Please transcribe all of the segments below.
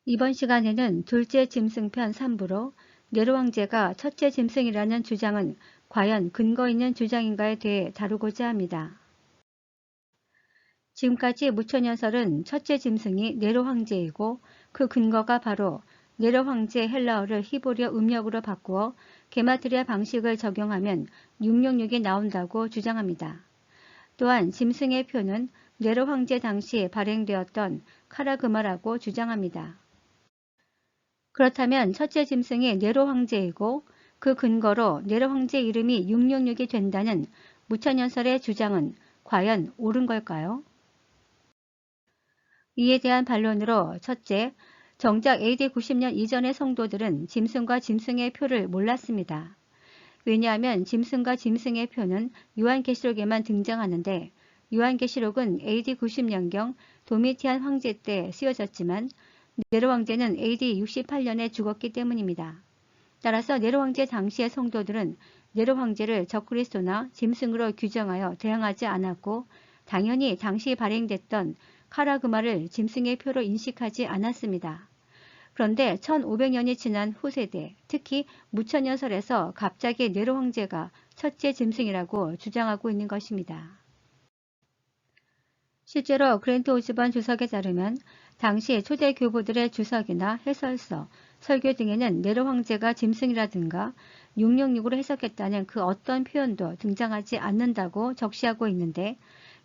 이번 시간에는 둘째 짐승편 3부로 네로 황제가 첫째 짐승이라는 주장은 과연 근거 있는 주장인가에 대해 다루고자 합니다. 지금까지 무천연설은 첫째 짐승이 네로 황제이고 그 근거가 바로 네로 황제 헬라어를 히브리어 음력으로 바꾸어 게마트리아 방식을 적용하면 666이 나온다고 주장합니다. 또한 짐승의 표는 네로 황제 당시 발행되었던 카라그마라고 주장합니다. 그렇다면 첫째 짐승이 네로 황제이고 그 근거로 네로 황제 이름이 666이 된다는 무천연설의 주장은 과연 옳은 걸까요? 이에 대한 반론으로 첫째, 정작 AD 90년 이전의 성도들은 짐승과 짐승의 표를 몰랐습니다. 왜냐하면 짐승과 짐승의 표는 요한계시록에만 등장하는데 요한계시록은 AD 90년경 도미티안 황제 때 쓰여졌지만 네로 황제는 AD 68년에 죽었기 때문입니다. 따라서 네로 황제 당시의 성도들은 네로 황제를 적그리스도나 짐승으로 규정하여 대항하지 않았고 당연히 당시 발행됐던 카라그마를 짐승의 표로 인식하지 않았습니다. 그런데 1500년이 지난 후세대, 특히 무천연설에서 갑자기 네로 황제가 첫째 짐승이라고 주장하고 있는 것입니다. 실제로 그랜트 오즈번 주석에 따르면 당시 초대 교부들의 주석이나 해설서, 설교 등에는 네로 황제가 짐승이라든가 666으로 해석했다는 그 어떤 표현도 등장하지 않는다고 적시하고 있는데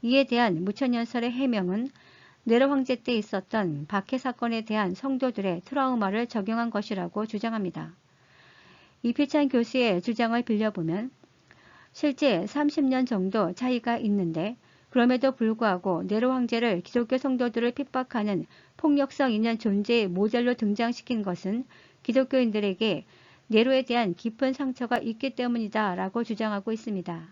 이에 대한 무천연설의 해명은 네로 황제 때 있었던 박해 사건에 대한 성도들의 트라우마를 적용한 것이라고 주장합니다. 이필찬 교수의 주장을 빌려보면 실제 30년 정도 차이가 있는데 그럼에도 불구하고 네로 황제를 기독교 성도들을 핍박하는 폭력성 있는 존재의 모델로 등장시킨 것은 기독교인들에게 네로에 대한 깊은 상처가 있기 때문이다 라고 주장하고 있습니다.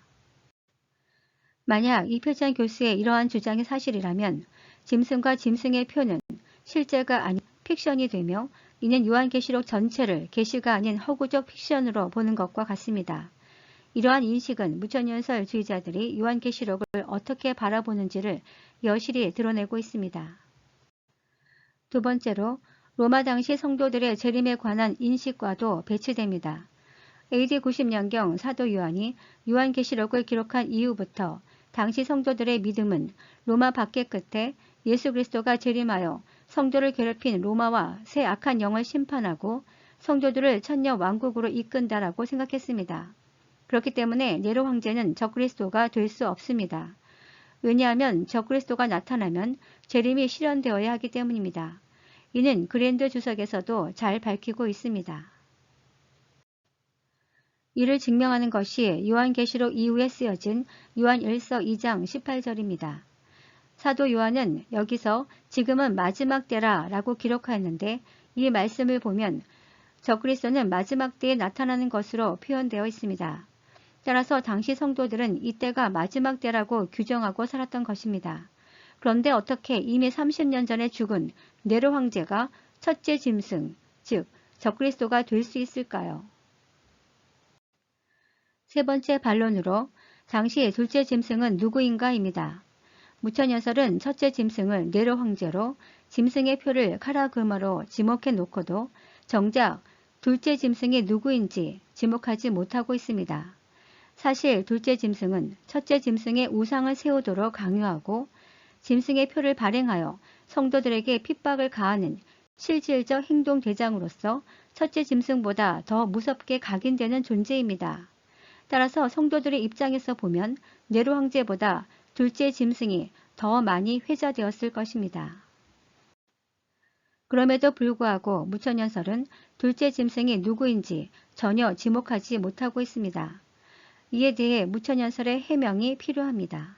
만약 이필찬 교수의 이러한 주장이 사실이라면 짐승과 짐승의 표는 실제가 아닌 픽션이 되며 이는 요한계시록 전체를 계시가 아닌 허구적 픽션으로 보는 것과 같습니다. 이러한 인식은 무천연설주의자들이 요한계시록을 어떻게 바라보는지를 여실히 드러내고 있습니다. 두 번째로 로마 당시 성도들의 재림에 관한 인식과도 배치됩니다. AD 90년경 사도 요한이 요한계시록을 기록한 이후부터 당시 성도들의 믿음은 로마 박해 끝에 예수 그리스도가 재림하여 성도를 괴롭힌 로마와 새 악한 영을 심판하고 성도들을 천년 왕국으로 이끈다라고 생각했습니다. 그렇기 때문에 네로 황제는 적그리스도가 될 수 없습니다. 왜냐하면 적그리스도가 나타나면 재림이 실현되어야 하기 때문입니다. 이는 그랜드 주석에서도 잘 밝히고 있습니다. 이를 증명하는 것이 요한계시록 이후에 쓰여진 요한 1서 2장 18절입니다. 사도 요한은 여기서 지금은 마지막 때라 라고 기록하였는데 이 말씀을 보면 적그리스도는 마지막 때에 나타나는 것으로 표현되어 있습니다. 따라서 당시 성도들은 이때가 마지막 때라고 규정하고 살았던 것입니다. 그런데 어떻게 이미 30년 전에 죽은 네로 황제가 첫째 짐승, 즉 적그리스도가 될 수 있을까요? 세 번째 반론으로 당시 둘째 짐승은 누구인가입니다. 무천연설은 첫째 짐승을 네로 황제로 짐승의 표를 카라그마로 지목해 놓고도 정작 둘째 짐승이 누구인지 지목하지 못하고 있습니다. 사실 둘째 짐승은 첫째 짐승의 우상을 세우도록 강요하고 짐승의 표를 발행하여 성도들에게 핍박을 가하는 실질적 행동 대장으로서 첫째 짐승보다 더 무섭게 각인되는 존재입니다. 따라서 성도들의 입장에서 보면 네로 황제보다 둘째 짐승이 더 많이 회자되었을 것입니다. 그럼에도 불구하고 무천연설은 둘째 짐승이 누구인지 전혀 지목하지 못하고 있습니다. 이에 대해 무천연설의 해명이 필요합니다.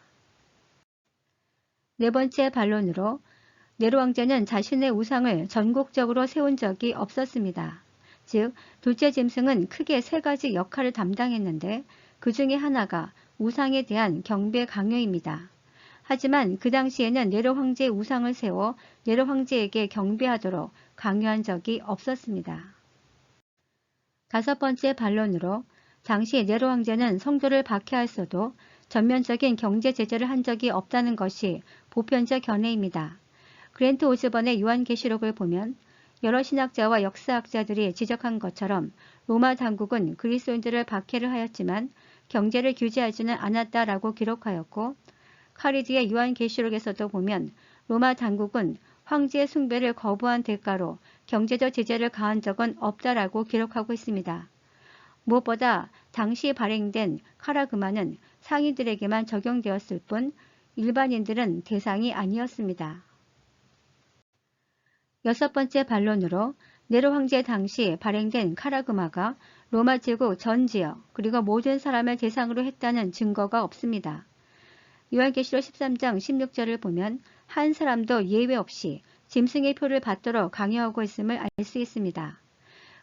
네 번째 반론으로 네로 황제는 자신의 우상을 전국적으로 세운 적이 없었습니다. 즉, 둘째 짐승은 크게 세 가지 역할을 담당했는데 그 중에 하나가 우상에 대한 경배 강요입니다. 하지만 그 당시에는 네로 황제의 우상을 세워 네로 황제에게 경배하도록 강요한 적이 없었습니다. 다섯 번째 반론으로 당시 네로 황제는 성도를 박해했어도 전면적인 경제 제재를 한 적이 없다는 것이 보편적 견해입니다. 그랜트 오즈번의 요한계시록을 보면 여러 신학자와 역사학자들이 지적한 것처럼 로마 당국은 그리스도인들을 박해를 하였지만 경제를 규제하지는 않았다라고 기록하였고, 카리드의 요한계시록에서도 보면 로마 당국은 황제의 숭배를 거부한 대가로 경제적 제재를 가한 적은 없다라고 기록하고 있습니다. 무엇보다 당시 발행된 카라그마는 상인들에게만 적용되었을 뿐 일반인들은 대상이 아니었습니다. 여섯 번째 반론으로 네로 황제 당시 발행된 카라그마가 로마 제국 전 지역 그리고 모든 사람을 대상으로 했다는 증거가 없습니다. 요한계시록 13장 16절을 보면 한 사람도 예외 없이 짐승의 표를 받도록 강요하고 있음을 알 수 있습니다.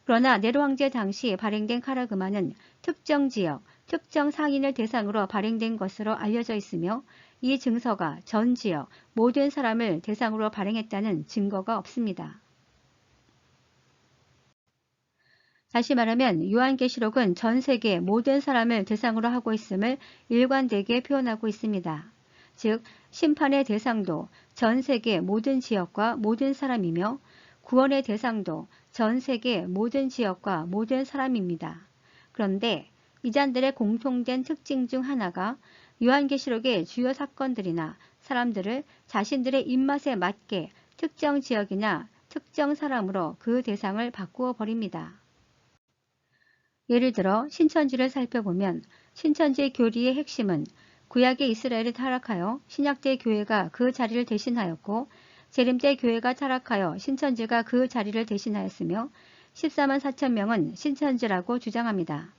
그러나 네로 황제 당시 발행된 카라그마는 특정 지역, 특정 상인을 대상으로 발행된 것으로 알려져 있으며 이 증서가 전 지역, 모든 사람을 대상으로 발행했다는 증거가 없습니다. 다시 말하면 요한계시록은 전 세계 모든 사람을 대상으로 하고 있음을 일관되게 표현하고 있습니다. 즉, 심판의 대상도 전 세계 모든 지역과 모든 사람이며 구원의 대상도 전 세계 모든 지역과 모든 사람입니다. 그런데 이단들의 공통된 특징 중 하나가 요한계시록의 주요 사건들이나 사람들을 자신들의 입맛에 맞게 특정 지역이나 특정 사람으로 그 대상을 바꾸어 버립니다. 예를 들어 신천지를 살펴보면 신천지 교리의 핵심은 구약의 이스라엘이 타락하여 신약때 교회가 그 자리를 대신하였고 재림때 교회가 타락하여 신천지가 그 자리를 대신하였으며 14만 4천 명은 신천지라고 주장합니다.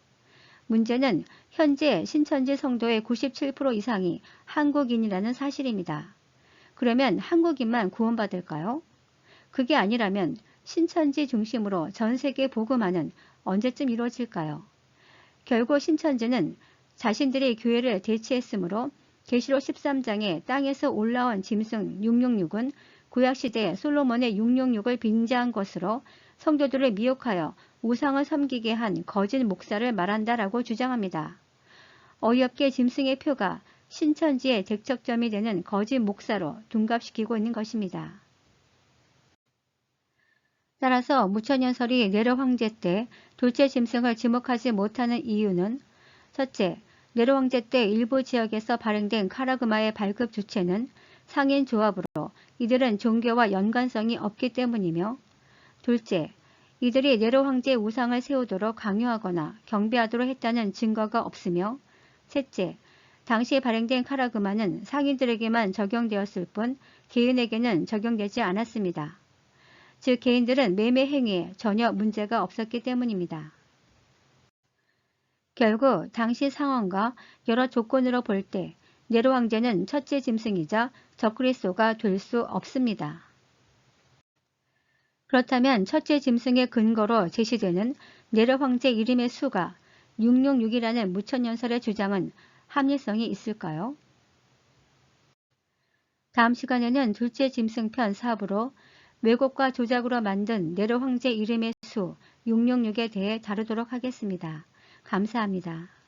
문제는 현재 신천지 성도의 97% 이상이 한국인이라는 사실입니다. 그러면 한국인만 구원받을까요? 그게 아니라면 신천지 중심으로 전 세계 복음화는 언제쯤 이루어질까요? 결국 신천지는 자신들의 교회를 대체했으므로 계시록 13장에 땅에서 올라온 짐승 666은 구약시대 솔로몬의 666을 빙자한 것으로 성도들을 미혹하여 우상을 섬기게 한 거짓 목사를 말한다라고 주장합니다. 어이없게 짐승의 표가 신천지의 대척점이 되는 거짓 목사로 둔갑시키고 있는 것입니다. 따라서 무천년설이 네로 황제 때 둘째 짐승을 지목하지 못하는 이유는 첫째, 네로 황제 때 일부 지역에서 발행된 카라그마의 발급 주체는 상인 조합으로 이들은 종교와 연관성이 없기 때문이며, 둘째, 이들이 네로 황제의 우상을 세우도록 강요하거나 경배하도록 했다는 증거가 없으며, 셋째, 당시 발행된 카라그마는 상인들에게만 적용되었을 뿐 개인에게는 적용되지 않았습니다. 즉 개인들은 매매 행위에 전혀 문제가 없었기 때문입니다. 결국 당시 상황과 여러 조건으로 볼 때 네로 황제는 첫째 짐승이자 적그리스도가 될 수 없습니다. 그렇다면 첫째 짐승의 근거로 제시되는 네로 황제 이름의 수가 666이라는 무천년설의 주장은 합리성이 있을까요? 다음 시간에는 둘째 짐승 편 4부로 왜곡과 조작으로 만든 네로 황제 이름의 수 666에 대해 다루도록 하겠습니다. 감사합니다.